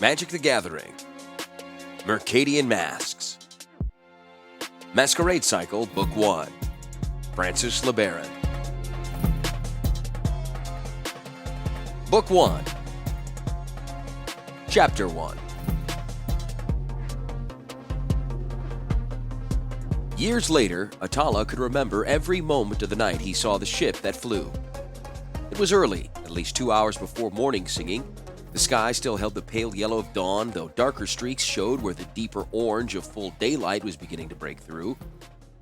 Magic the Gathering, Mercadian Masques, Masquerade Cycle, Book 1, Francis LeBaron. Book 1, Chapter 1. Years later, Atala could remember every moment of the night he saw the ship that flew. It was early, at least 2 hours before morning singing. The sky still held the pale yellow of dawn, though darker streaks showed where the deeper orange of full daylight was beginning to break through.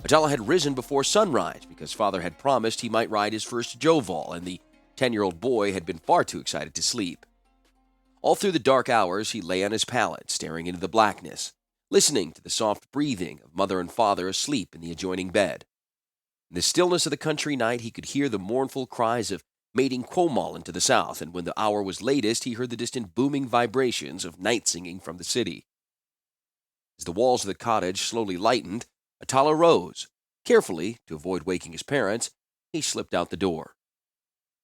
Atala had risen before sunrise because Father had promised he might ride his first Joval, and the 10-year-old boy had been far too excited to sleep. All through the dark hours, he lay on his pallet, staring into the blackness, listening to the soft breathing of Mother and Father asleep in the adjoining bed. In the stillness of the country night, he could hear the mournful cries of mating Quomal into the south, and when the hour was latest, he heard the distant booming vibrations of night singing from the city. As the walls of the cottage slowly lightened, Atala rose. Carefully, to avoid waking his parents, he slipped out the door.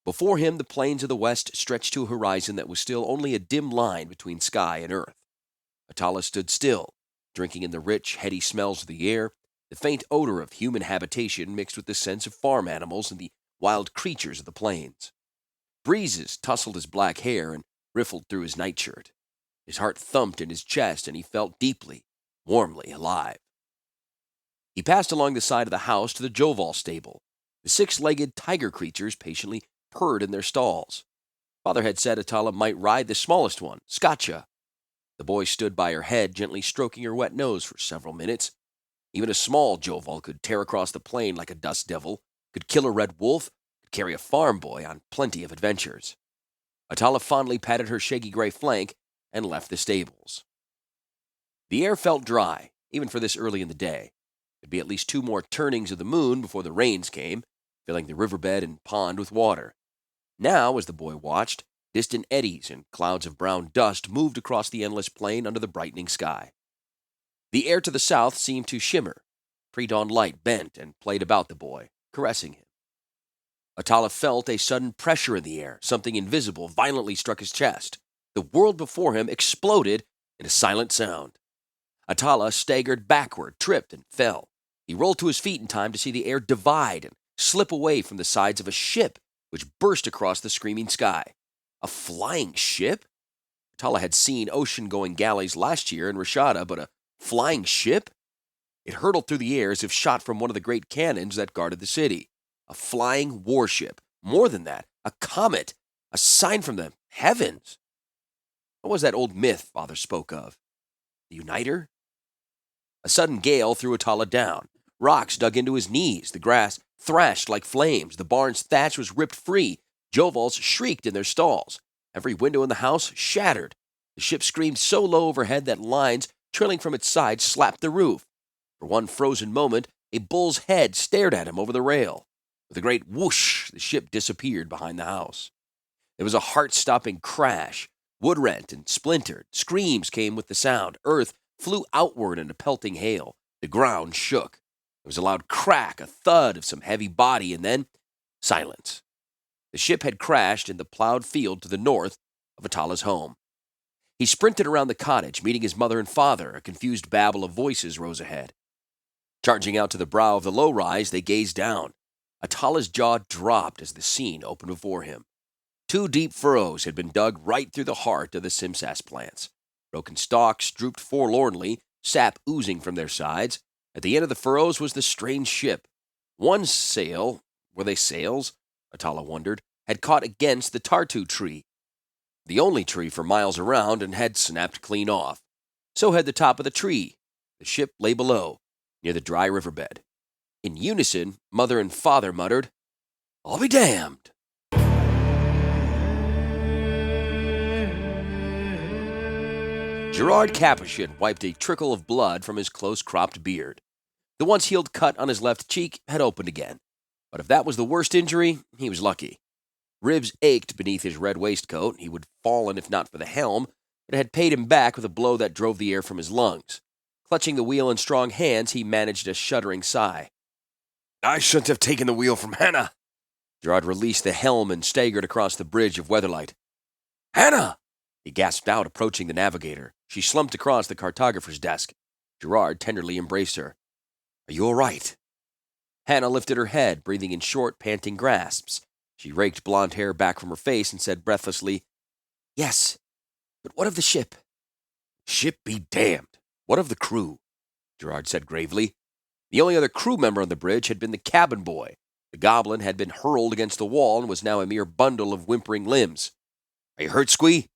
Before him, the plains of the west stretched to a horizon that was still only a dim line between sky and earth. Atala stood still, drinking in the rich, heady smells of the air, the faint odor of human habitation mixed with the scents of farm animals and the wild creatures of the plains. Breezes tousled his black hair and riffled through his nightshirt. His heart thumped in his chest, and he felt deeply, warmly alive. He passed along the side of the house to the Joval stable. The six-legged tiger creatures patiently purred in their stalls. Father had said Atala might ride the smallest one, Scotcha. The boy stood by her head, gently stroking her wet nose for several minutes. Even a small Joval could tear across the plain like a dust devil, could kill a red wolf, could carry a farm boy on plenty of adventures. Atala fondly patted her shaggy gray flank and left the stables. The air felt dry, even for this early in the day. There'd be at least 2 more turnings of the moon before the rains came, filling the riverbed and pond with water. Now, as the boy watched, distant eddies and clouds of brown dust moved across the endless plain under the brightening sky. The air to the south seemed to shimmer. Pre-dawn light bent and played about the boy, caressing him. Atala felt a sudden pressure in the air. Something invisible violently struck his chest. The world before him exploded in a silent sound. Atala staggered backward, tripped, and fell. He rolled to his feet in time to see the air divide and slip away from the sides of a ship which burst across the screaming sky. A flying ship? Atala had seen ocean-going galleys last year in Rashada, but a flying ship? It hurtled through the air as if shot from one of the great cannons that guarded the city. A flying warship. More than that, a comet. A sign from the heavens. What was that old myth Father spoke of? The Uniter? A sudden gale threw Atala down. Rocks dug into his knees. The grass thrashed like flames. The barn's thatch was ripped free. Jovals shrieked in their stalls. Every window in the house shattered. The ship screamed so low overhead that lines trailing from its sides slapped the roof. For one frozen moment, a bull's head stared at him over the rail. With a great whoosh, the ship disappeared behind the house. There was a heart-stopping crash. Wood rent and splintered. Screams came with the sound. Earth flew outward in a pelting hail. The ground shook. There was a loud crack, a thud of some heavy body, and then silence. The ship had crashed in the plowed field to the north of Atala's home. He sprinted around the cottage, meeting his mother and father. A confused babble of voices rose ahead. Charging out to the brow of the low-rise, they gazed down. Atala's jaw dropped as the scene opened before him. 2 deep furrows had been dug right through the heart of the Simsas plants. Broken stalks drooped forlornly, sap oozing from their sides. At the end of the furrows was the strange ship. One sail, were they sails? Atala wondered, had caught against the Tartu tree, the only tree for miles around, and had snapped clean off. So had the top of the tree. The ship lay below, near the dry riverbed. In unison, Mother and Father muttered, "I'll be damned." Gerard Capuchin wiped a trickle of blood from his close-cropped beard. The once-healed cut on his left cheek had opened again. But if that was the worst injury, he was lucky. Ribs ached beneath his red waistcoat. He would have fallen if not for the helm, but it had paid him back with a blow that drove the air from his lungs. Clutching the wheel in strong hands, he managed a shuddering sigh. "I shouldn't have taken the wheel from Hannah." Gerard released the helm and staggered across the bridge of Weatherlight. "Hannah!" he gasped out, approaching the navigator. She slumped across the cartographer's desk. Gerard tenderly embraced her. Are you all right? Hannah lifted her head, breathing in short, panting grasps. She raked blonde hair back from her face and said breathlessly, Yes, but what of the ship? Ship be damned. What of the crew? Gerard said gravely. The only other crew member on the bridge had been the cabin boy. The goblin had been hurled against the wall and was now a mere bundle of whimpering limbs. Are you hurt, Squee?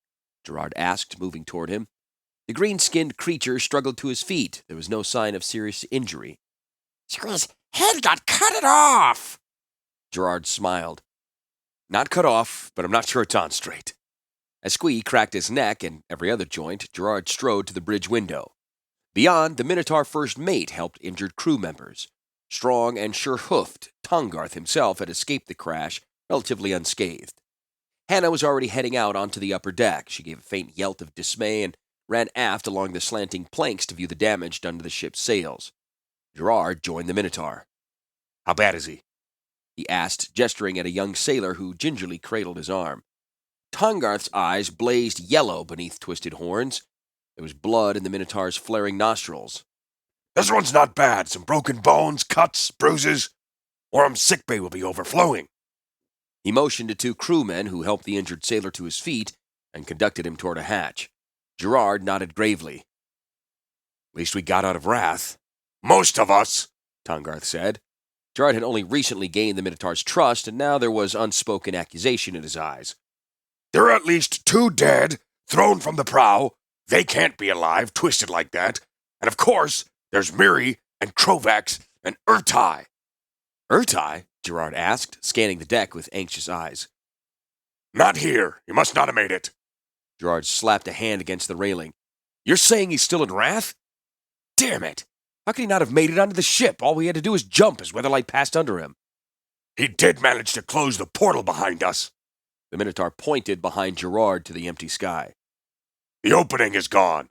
Gerard asked, moving toward him. The green-skinned creature struggled to his feet. There was no sign of serious injury. Squee's head got cut off! Gerard smiled. Not cut off, but I'm not sure it's on straight. As Squee cracked his neck and every other joint, Gerard strode to the bridge window. Beyond, the Minotaur first mate helped injured crew members. Strong and sure-hoofed, Tongarth himself had escaped the crash, relatively unscathed. Hannah was already heading out onto the upper deck. She gave a faint yelp of dismay and ran aft along the slanting planks to view the damage done to the ship's sails. Gerard joined the Minotaur. How bad is he? He asked, gesturing at a young sailor who gingerly cradled his arm. Tongarth's eyes blazed yellow beneath twisted horns. There was blood in the Minotaur's flaring nostrils. This one's not bad. Some broken bones, cuts, bruises. Orm's sickbay will be overflowing. He motioned to two crewmen who helped the injured sailor to his feet and conducted him toward a hatch. Gerard nodded gravely. At least we got out of Rath. Most of us, Tongarth said. Gerard had only recently gained the Minotaur's trust, and now there was unspoken accusation in his eyes. There are at least 2 dead, thrown from the prow. They can't be alive, twisted like that. And of course, there's Miri and Krovax and Urtai. Urtai? Gerard asked, scanning the deck with anxious eyes. Not here. He must not have made it. Gerard slapped a hand against the railing. You're saying he's still in Rath? Damn it! How could he not have made it onto the ship? All we had to do was jump as Weatherlight passed under him. He did manage to close the portal behind us. The Minotaur pointed behind Gerard to the empty sky. The opening is gone.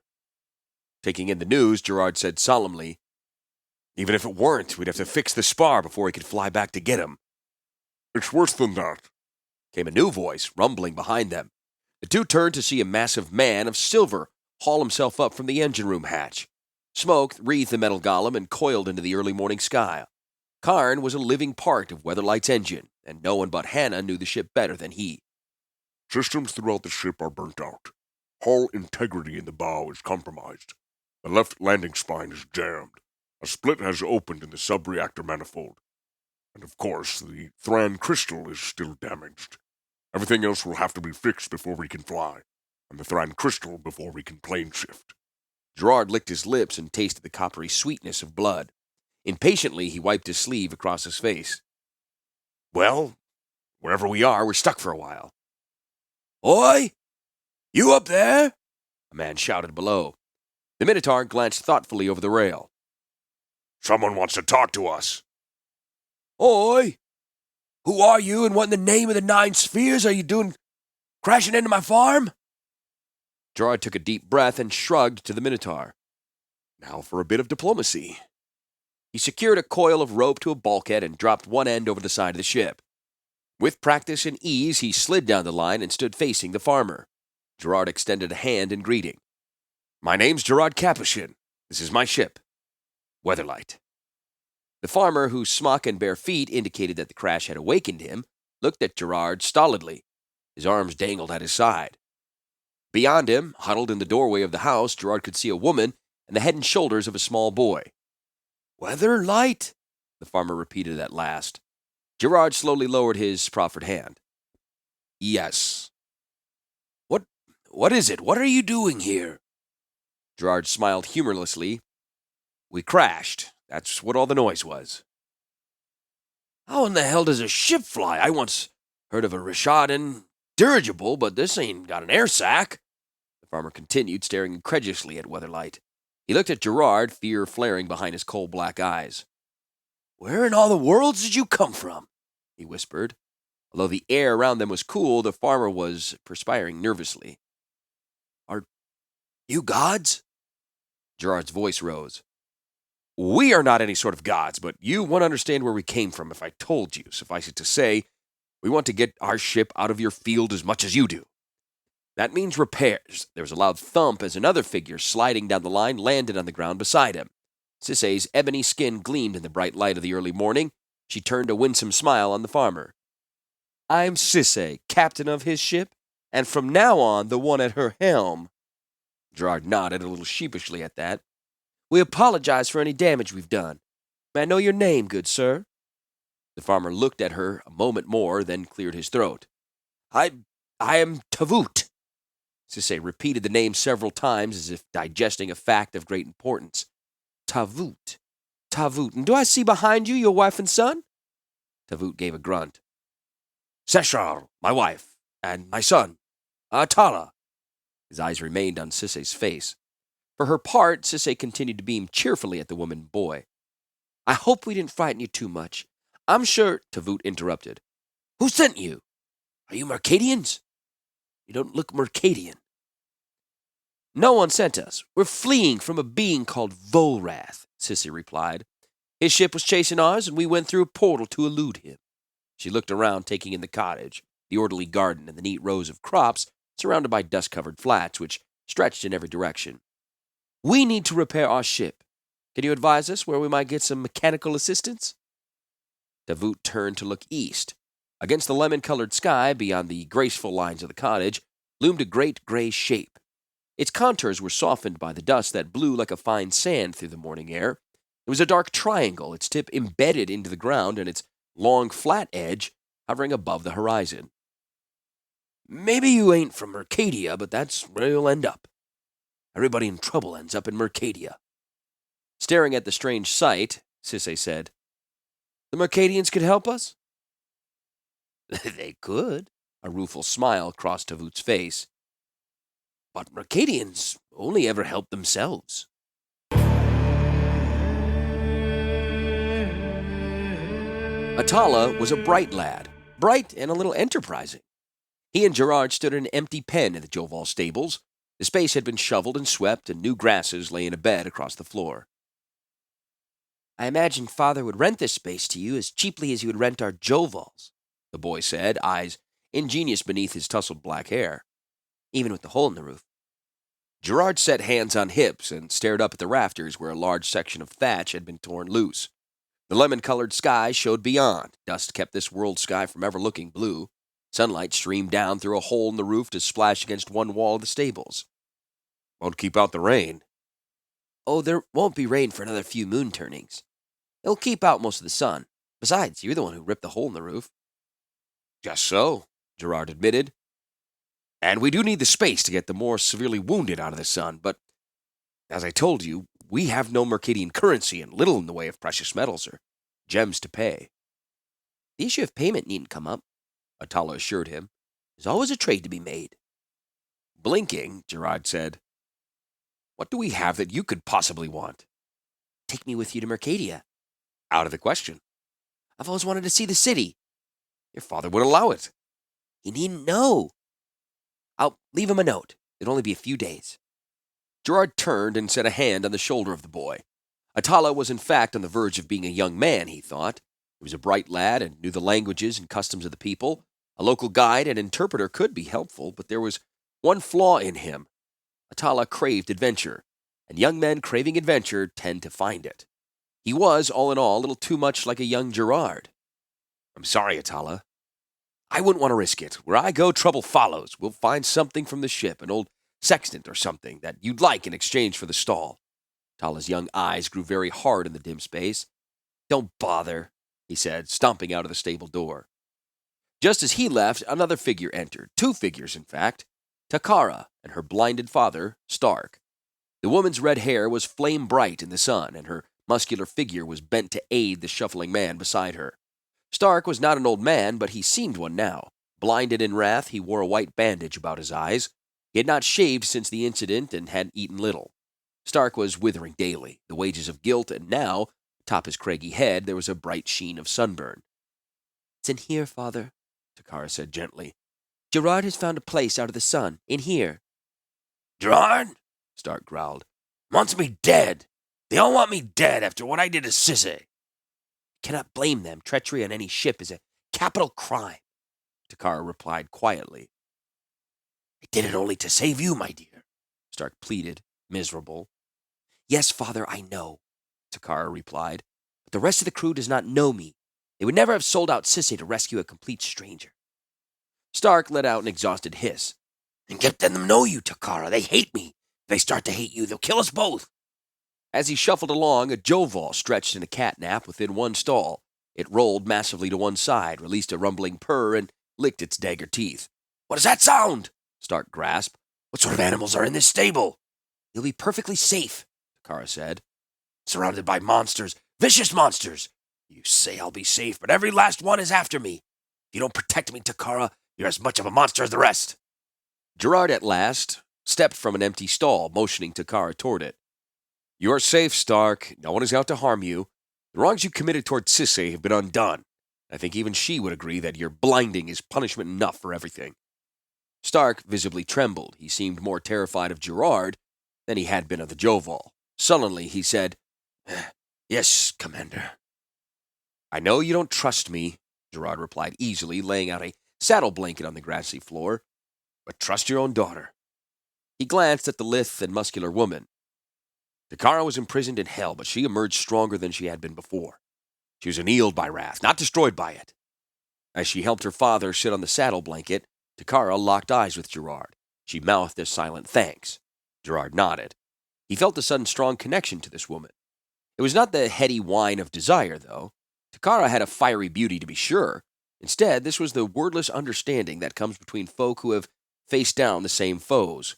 Taking in the news, Gerard said solemnly, Even if it weren't, we'd have to fix the spar before he could fly back to get him. It's worse than that, came a new voice, rumbling behind them. The two turned to see a massive man of silver haul himself up from the engine room hatch. Smoke wreathed the metal golem and coiled into the early morning sky. Karn was a living part of Weatherlight's engine, and no one but Hannah knew the ship better than he. Systems throughout the ship are burnt out. Hull integrity in the bow is compromised. The left landing spine is jammed. A split has opened in the sub-reactor manifold. And of course, the Thran crystal is still damaged. Everything else will have to be fixed before we can fly, and the Thran crystal before we can plane shift. Gerard licked his lips and tasted the coppery sweetness of blood. Impatiently, he wiped his sleeve across his face. Well, wherever we are, we're stuck for a while. Oi! You up there? A man shouted below. The Minotaur glanced thoughtfully over the rail. Someone wants to talk to us. Oi! Who are you, and what in the name of the 9 spheres are you doing crashing into my farm? Gerard took a deep breath and shrugged to the Minotaur. Now for a bit of diplomacy. He secured a coil of rope to a bulkhead and dropped one end over the side of the ship. With practice and ease, he slid down the line and stood facing the farmer. Gerard extended a hand in greeting. My name's Gerard Capuchin. This is my ship, Weatherlight. The farmer, whose smock and bare feet indicated that the crash had awakened him, looked at Gerard stolidly. His arms dangled at his side. Beyond him, huddled in the doorway of the house, Gerard could see a woman and the head and shoulders of a small boy. Weatherlight, the farmer repeated at last. Gerard slowly lowered his proffered hand. Yes. What is it? What are you doing here? Gerard smiled humorlessly. We crashed. That's what all the noise was. How in the hell does a ship fly? I once heard of a Rishadan dirigible, but this ain't got an air sac. The farmer continued, staring incredulously at Weatherlight. He looked at Gerard, fear flaring behind his coal-black eyes. Where in all the worlds did you come from? He whispered. Although the air around them was cool, the farmer was perspiring nervously. Are you gods? Gerard's voice rose. We are not any sort of gods, but you won't understand where we came from if I told you. Suffice it to say, we want to get our ship out of your field as much as you do. That means repairs. There was a loud thump as another figure sliding down the line landed on the ground beside him. Sisay's ebony skin gleamed in the bright light of the early morning. She turned a winsome smile on the farmer. I'm Sisay, captain of his ship, and from now on the one at her helm. Gerard nodded a little sheepishly at that. We apologize for any damage we've done. May I know your name, good sir? The farmer looked at her a moment more, then cleared his throat. I am Tavoot. Sisay repeated the name several times as if digesting a fact of great importance. Tavoot. Tavoot. And do I see behind you your wife and son? Tavoot gave a grunt. Seshar, my wife, and my son, Atala. His eyes remained on Sisay's face. For her part, Sisay continued to beam cheerfully at the woman and boy. I hope we didn't frighten you too much. I'm sure, Tavoot interrupted. Who sent you? Are you Mercadians? You don't look Mercadian. No one sent us. We're fleeing from a being called Rath, Sisay replied. His ship was chasing ours, and we went through a portal to elude him. She looked around, taking in the cottage, the orderly garden, and the neat rows of crops surrounded by dust-covered flats, which stretched in every direction. We need to repair our ship. Can you advise us where we might get some mechanical assistance? Tavoot turned to look east. Against the lemon-colored sky, beyond the graceful lines of the cottage, loomed a great gray shape. Its contours were softened by the dust that blew like a fine sand through the morning air. It was a dark triangle, its tip embedded into the ground and its long, flat edge hovering above the horizon. Maybe you ain't from Mercadia, but that's where you'll end up. Everybody in trouble ends up in Mercadia. Staring at the strange sight, Sisay said, The Mercadians could help us? They could. A rueful smile crossed Tavoot's face. But Mercadians only ever help themselves. Atala was a bright lad, bright and a little enterprising. He and Gerard stood in an empty pen in the Joval stables. The space had been shoveled and swept, and new grasses lay in a bed across the floor. I imagine Father would rent this space to you as cheaply as he would rent our Jovals, the boy said, eyes ingenious beneath his tousled black hair, even with the hole in the roof. Gerard set hands on hips and stared up at the rafters where a large section of thatch had been torn loose. The lemon-colored sky showed beyond. Dust kept this world sky from ever looking blue. Sunlight streamed down through a hole in the roof to splash against one wall of the stables. Won't keep out the rain. Oh, there won't be rain for another few moon turnings. It'll keep out most of the sun. Besides, you're the one who ripped the hole in the roof. Just so, Gerard admitted. And we do need the space to get the more severely wounded out of the sun, but as I told you, we have no Mercadian currency and little in the way of precious metals or gems to pay. The issue of payment needn't come up, Atala assured him. There's always a trade to be made. Blinking, Gerard said, What do we have that you could possibly want? Take me with you to Mercadia. Out of the question. I've always wanted to see the city. Your father would allow it. He needn't know. I'll leave him a note. It'll only be a few days. Gerard turned and set a hand on the shoulder of the boy. Atala was in fact on the verge of being a young man, he thought. He was a bright lad and knew the languages and customs of the people. A local guide and interpreter could be helpful, but there was one flaw in him. Atala craved adventure, and young men craving adventure tend to find it. He was, all in all, a little too much like a young Gerard. I'm sorry, Atala. I wouldn't want to risk it. Where I go, trouble follows. We'll find something from the ship, an old sextant or something, that you'd like in exchange for the stall. Atala's young eyes grew very hard in the dim space. Don't bother, he said, stomping out of the stable door. Just as he left, another figure entered. Two figures, in fact. Takara and her blinded father, Stark. The woman's red hair was flame bright in the sun, and her muscular figure was bent to aid the shuffling man beside her. Stark was not an old man, but he seemed one now. Blinded in wrath, he wore a white bandage about his eyes. He had not shaved since the incident and had eaten little. Stark was withering daily, the wages of guilt, and now, atop his craggy head, there was a bright sheen of sunburn. It's in here, Father, Takara said gently. Gerard has found a place out of the sun, in here. Gerard? Stark growled. Wants me dead. They all want me dead after what I did to Sisay. Cannot blame them. Treachery on any ship is a capital crime, Takara replied quietly. I did it only to save you, my dear, Stark pleaded, miserable. Yes, father, I know, Takara replied, but the rest of the crew does not know me. They would never have sold out Sisay to rescue a complete stranger. Stark let out an exhausted hiss. And get them to know you, Takara. They hate me. If they start to hate you, they'll kill us both. As he shuffled along, a Joval stretched in a catnap within one stall. It rolled massively to one side, released a rumbling purr, and licked its dagger teeth. What does that sound? Stark grasped. What sort of animals are in this stable? You'll be perfectly safe, Takara said. Surrounded by monsters, vicious monsters. You say I'll be safe, but every last one is after me. If you don't protect me, Takara, you're as much of a monster as the rest. Gerard at last stepped from an empty stall, motioning Takara toward it. You are safe, Stark. No one is out to harm you. The wrongs you committed toward Sisay have been undone. I think even she would agree that your blinding is punishment enough for everything. Stark visibly trembled. He seemed more terrified of Gerard than he had been of the Joval. Sullenly, he said, Yes, Commander. I know you don't trust me, Gerard replied easily, laying out a saddle blanket on the grassy floor. But trust your own daughter. He glanced at the lithe and muscular woman. Takara was imprisoned in hell, but she emerged stronger than she had been before. She was annealed by Rath, not destroyed by it. As she helped her father sit on the saddle blanket, Takara locked eyes with Gerard. She mouthed a silent thanks. Gerard nodded. He felt a sudden strong connection to this woman. It was not the heady whine of desire, though. Takara had a fiery beauty, to be sure. Instead, this was the wordless understanding that comes between folk who have faced down the same foes.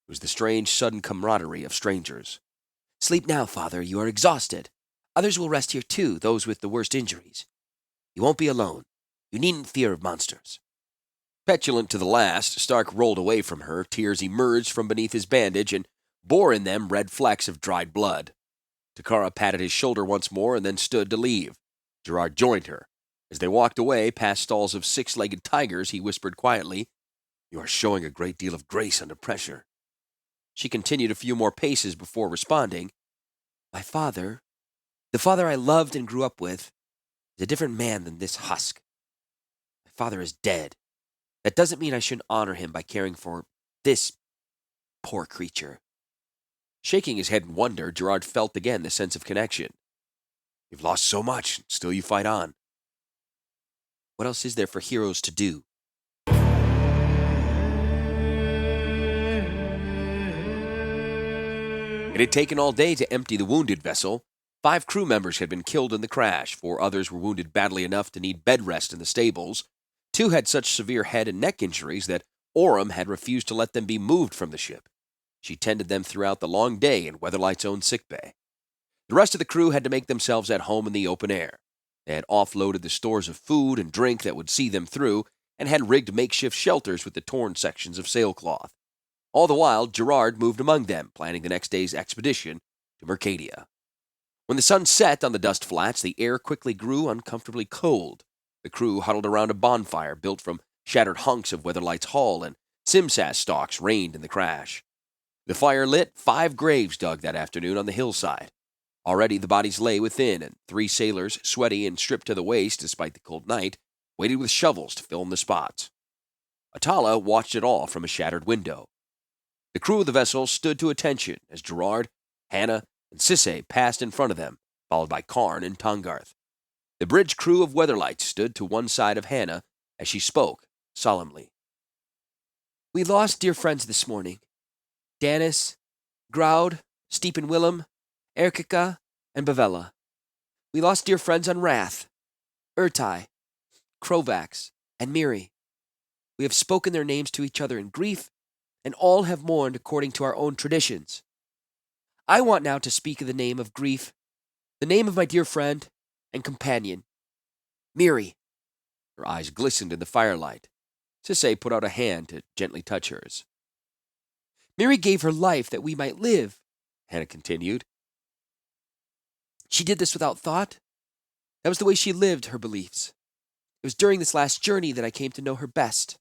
It was the strange, sudden camaraderie of strangers. Sleep now, father. You are exhausted. Others will rest here too, those with the worst injuries. You won't be alone. You needn't fear of monsters. Petulant to the last, Stark rolled away from her. Tears emerged from beneath his bandage and bore in them red flecks of dried blood. Takara patted his shoulder once more and then stood to leave. Gerard joined her. As they walked away past stalls of six-legged tigers, he whispered quietly, You are showing a great deal of grace under pressure. She continued a few more paces before responding, My father, the father I loved and grew up with, is a different man than this husk. My father is dead. That doesn't mean I shouldn't honor him by caring for this poor creature. Shaking his head in wonder, Gerard felt again the sense of connection. You've lost so much, still you fight on. What else is there for heroes to do? It had taken all day to empty the wounded vessel. 5 crew members had been killed in the crash. 4 others were wounded badly enough to need bed rest in the stables. 2 had such severe head and neck injuries that Orem had refused to let them be moved from the ship. She tended them throughout the long day in Weatherlight's own sickbay. The rest of the crew had to make themselves at home in the open air. They had offloaded the stores of food and drink that would see them through, and had rigged makeshift shelters with the torn sections of sailcloth. All the while, Gerard moved among them, planning the next day's expedition to Mercadia. When the sun set on the dust flats, the air quickly grew uncomfortably cold. The crew huddled around a bonfire built from shattered hunks of Weatherlight's hull, and simsas stalks rained in the crash. The fire lit, 5 graves dug that afternoon on the hillside. Already the bodies lay within, and 3 sailors, sweaty and stripped to the waist despite the cold night, waited with shovels to fill in the spots. Atala watched it all from a shattered window. The crew of the vessel stood to attention as Gerard, Hannah, and Sisay passed in front of them, followed by Karn and Tongarth. The bridge crew of Weatherlight stood to one side of Hannah as she spoke, solemnly. We lost dear friends this morning. Danis, Groud, Steep and Willem, Erkika, and Bavella. We lost dear friends on Rath, Urtai, Krovax, and Miri. We have spoken their names to each other in grief, and all have mourned according to our own traditions. I want now to speak of the name of grief, the name of my dear friend and companion, Miri. Her eyes glistened in the firelight. Sisay put out a hand to gently touch hers. Miri gave her life that we might live, Hannah continued. She did this without thought. That was the way she lived her beliefs. It was during this last journey that I came to know her best.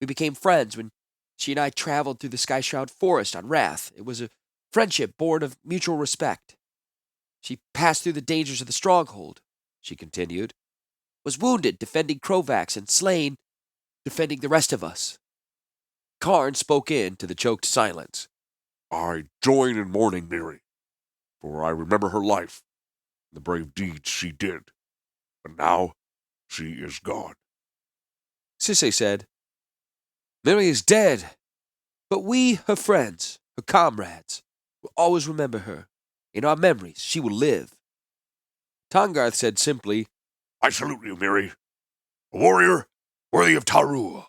We became friends when she and I traveled through the sky-shroud forest on Rath. It was a friendship born of mutual respect. She passed through the dangers of the stronghold, she continued, was wounded defending Krovax and slain defending the rest of us. Karn spoke into the choked silence. I join in mourning Miri, for I remember her life and the brave deeds she did. But now she is gone. Sisay said, Miri is dead, but we, her friends, her comrades, will always remember her. In our memories, she will live. Tangarth said simply, I salute you, Miri, a warrior worthy of Taru.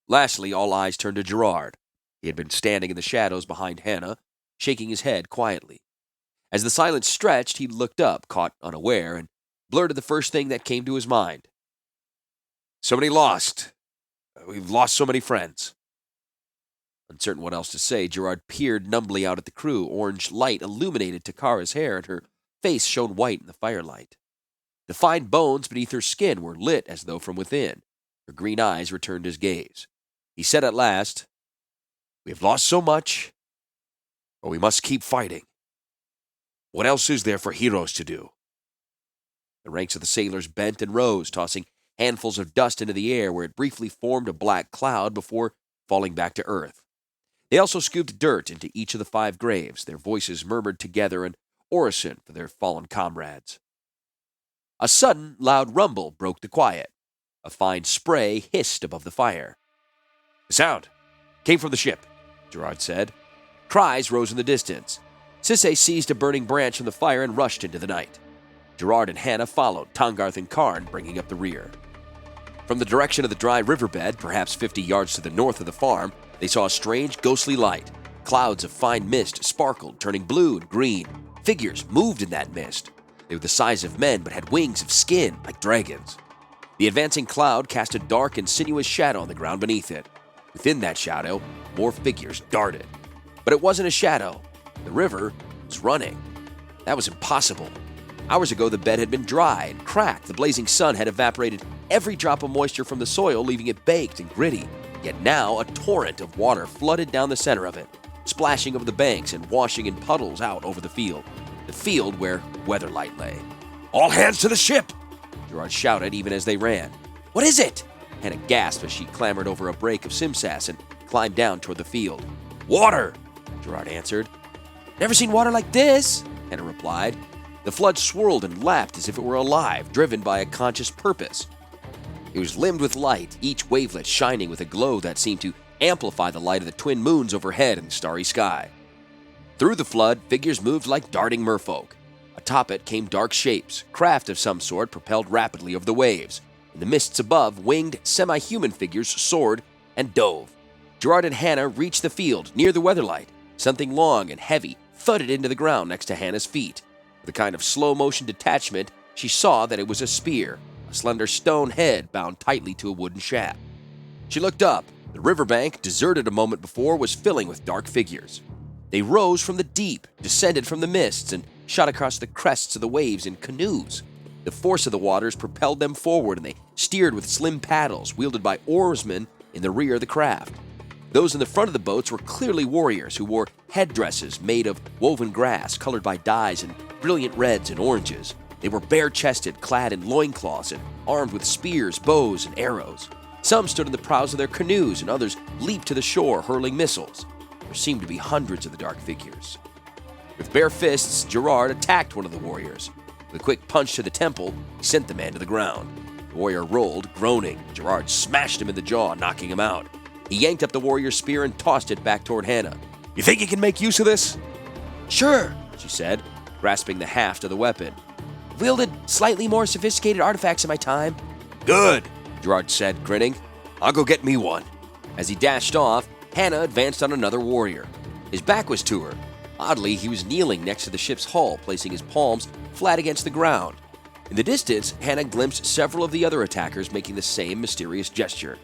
Lastly, all eyes turned to Gerard. He had been standing in the shadows behind Hannah, shaking his head quietly. As the silence stretched, he looked up, caught unaware, and blurted the first thing that came to his mind. So many lost. We've lost so many friends. Uncertain what else to say, Gerard peered numbly out at the crew. Orange light illuminated Takara's hair, and her face shone white in the firelight. The fine bones beneath her skin were lit as though from within. Her green eyes returned his gaze. He said at last, We have lost so much, but we must keep fighting. What else is there for heroes to do? The ranks of the sailors bent and rose, tossing handfuls of dust into the air where it briefly formed a black cloud before falling back to earth. They also scooped dirt into each of the 5 graves. Their voices murmured together an orison for their fallen comrades. A sudden, loud rumble broke the quiet. A fine spray hissed above the fire. The sound came from the ship, Gerard said. Cries rose in the distance. Sisay seized a burning branch from the fire and rushed into the night. Gerard and Hannah followed, Tangarth and Karn bringing up the rear. From the direction of the dry riverbed, perhaps 50 yards to the north of the farm, they saw a strange, ghostly light. Clouds of fine mist sparkled, turning blue and green. Figures moved in that mist. They were the size of men, but had wings of skin, like dragons. The advancing cloud cast a dark and sinuous shadow on the ground beneath it. Within that shadow, more figures darted. But it wasn't a shadow. The river was running. That was impossible. Hours ago, the bed had been dry and cracked. The blazing sun had evaporated every drop of moisture from the soil, leaving it baked and gritty. Yet now, a torrent of water flooded down the center of it, splashing over the banks and washing in puddles out over the field where Weatherlight lay. All hands to the ship! Gerard shouted even as they ran. What is it? Hannah gasped as she clambered over a break of simsas and climbed down toward the field. Water! Gerard answered. Never seen water like this, Hannah replied. The flood swirled and lapped as if it were alive, driven by a conscious purpose. It was limned with light, each wavelet shining with a glow that seemed to amplify the light of the twin moons overhead in the starry sky. Through the flood, figures moved like darting merfolk. Atop it came dark shapes, craft of some sort propelled rapidly over the waves. In the mists above, winged, semi-human figures soared and dove. Gerard and Hannah reached the field near the Weatherlight. Something long and heavy thudded into the ground next to Hannah's feet. With a kind of slow-motion detachment, she saw that it was a spear, a slender stone head bound tightly to a wooden shaft. She looked up. The riverbank, deserted a moment before, was filling with dark figures. They rose from the deep, descended from the mists, and shot across the crests of the waves in canoes. The force of the waters propelled them forward, and they steered with slim paddles wielded by oarsmen in the rear of the craft. Those in the front of the boats were clearly warriors who wore headdresses made of woven grass colored by dyes in brilliant reds and oranges. They were bare-chested, clad in loincloths, and armed with spears, bows, and arrows. Some stood in the prows of their canoes, and others leaped to the shore, hurling missiles. There seemed to be hundreds of the dark figures. With bare fists, Gerard attacked one of the warriors. With a quick punch to the temple, he sent the man to the ground. The warrior rolled, groaning. Gerard smashed him in the jaw, knocking him out. He yanked up the warrior's spear and tossed it back toward Hannah. You think you can make use of this? Sure, she said, grasping the haft of the weapon. I've wielded slightly more sophisticated artifacts in my time. Good, Gerard said, grinning. I'll go get me one. As he dashed off, Hannah advanced on another warrior. His back was to her. Oddly, he was kneeling next to the ship's hull, placing his palms flat against the ground. In the distance, Hannah glimpsed several of the other attackers making the same mysterious gesture.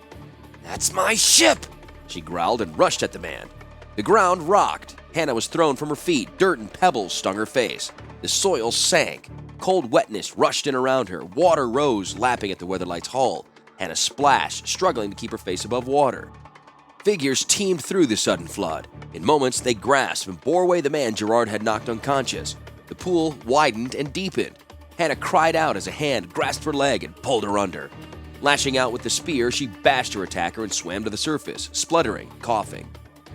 That's my ship, she growled and rushed at the man. The ground rocked. Hannah was thrown from her feet. Dirt and pebbles stung her face. The soil sank. Cold wetness rushed in around her. Water rose, lapping at the Weatherlight's hull. Hannah splashed, struggling to keep her face above water. Figures teemed through the sudden flood. In moments, they grasped and bore away the man Gerard had knocked unconscious. The pool widened and deepened. Hannah cried out as a hand grasped her leg and pulled her under. Lashing out with the spear, she bashed her attacker and swam to the surface, spluttering, coughing.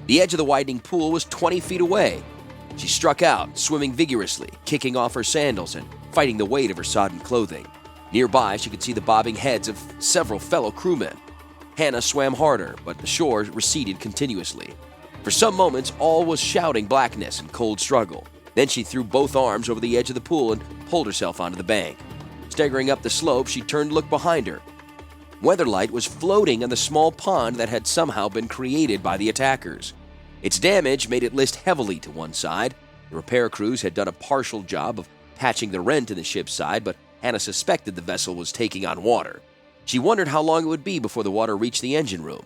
The edge of the widening pool was 20 feet away. She struck out, swimming vigorously, kicking off her sandals and fighting the weight of her sodden clothing. Nearby, she could see the bobbing heads of several fellow crewmen. Hannah swam harder, but the shore receded continuously. For some moments, all was shouting blackness and cold struggle. Then she threw both arms over the edge of the pool and pulled herself onto the bank. Staggering up the slope, she turned to look behind her. Weatherlight was floating on the small pond that had somehow been created by the attackers. Its damage made it list heavily to one side. The repair crews had done a partial job of patching the rent in the ship's side, but Hannah suspected the vessel was taking on water. She wondered how long it would be before the water reached the engine room.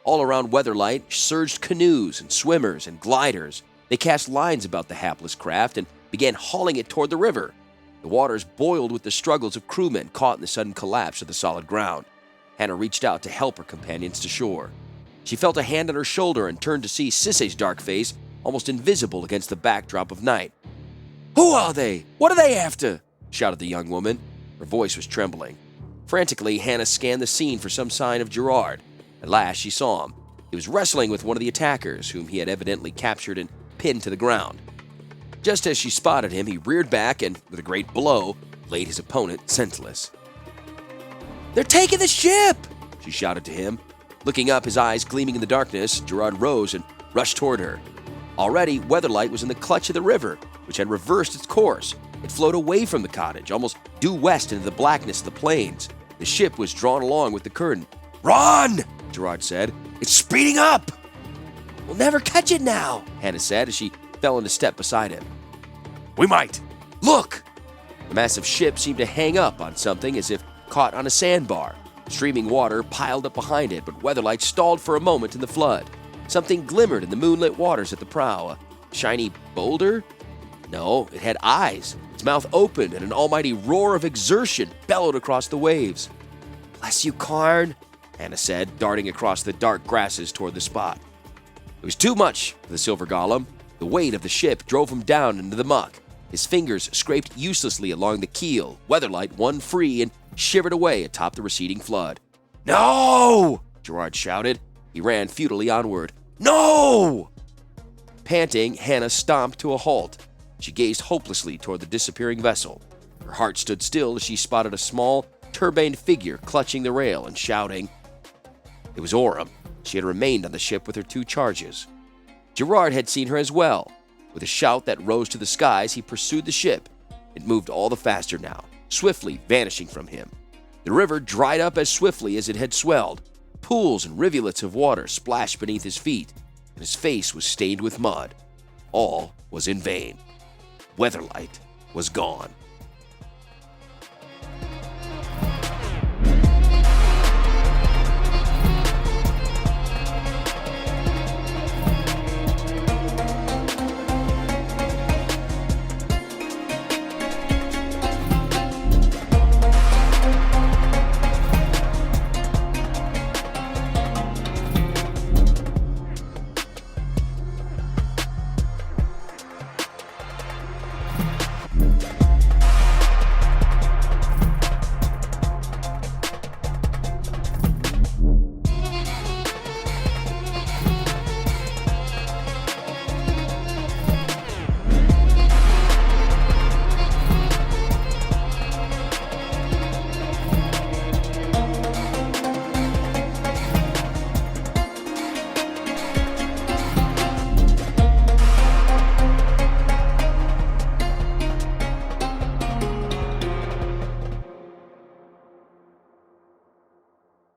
All around Weatherlight surged canoes and swimmers and gliders. They cast lines about the hapless craft and began hauling it toward the river. The waters boiled with the struggles of crewmen caught in the sudden collapse of the solid ground. Hannah reached out to help her companions to shore. She felt a hand on her shoulder and turned to see Sisse's dark face, almost invisible against the backdrop of night. "Who are they? What are they after?" shouted the young woman. Her voice was trembling. Frantically, Hannah scanned the scene for some sign of Gerard. At last, she saw him. He was wrestling with one of the attackers, whom he had evidently captured and pinned to the ground. Just as she spotted him, he reared back and, with a great blow, laid his opponent senseless. "They're taking the ship!" she shouted to him. Looking up, his eyes gleaming in the darkness, Gerard rose and rushed toward her. Already, Weatherlight was in the clutch of the river, which had reversed its course. It flowed away from the cottage, almost due west into the blackness of the plains. The ship was drawn along with the current. "Run!" Gerard said. "It's speeding up!" "We'll never catch it now," Hannah said as she fell into step beside him. "We might. Look!" The massive ship seemed to hang up on something as if caught on a sandbar. Streaming water piled up behind it, but Weatherlight stalled for a moment in the flood. Something glimmered in the moonlit waters at the prow. A shiny boulder? No, it had eyes. Its mouth opened and an almighty roar of exertion bellowed across the waves. "Bless you, Karn," Hannah said, darting across the dark grasses toward the spot. It was too much for the silver golem. The weight of the ship drove him down into the muck. His fingers scraped uselessly along the keel. Weatherlight won free and shivered away atop the receding flood. "No!" Gerard shouted. He ran futilely onward. "No!" Panting, Hannah stomped to a halt. She gazed hopelessly toward the disappearing vessel. Her heart stood still as she spotted a small, turbaned figure clutching the rail and shouting. It was Orem. She had remained on the ship with her 2 charges. Gerard had seen her as well. With a shout that rose to the skies, he pursued the ship. It moved all the faster now, swiftly vanishing from him. The river dried up as swiftly as it had swelled. Pools and rivulets of water splashed beneath his feet, and his face was stained with mud. All was in vain. Weatherlight was gone.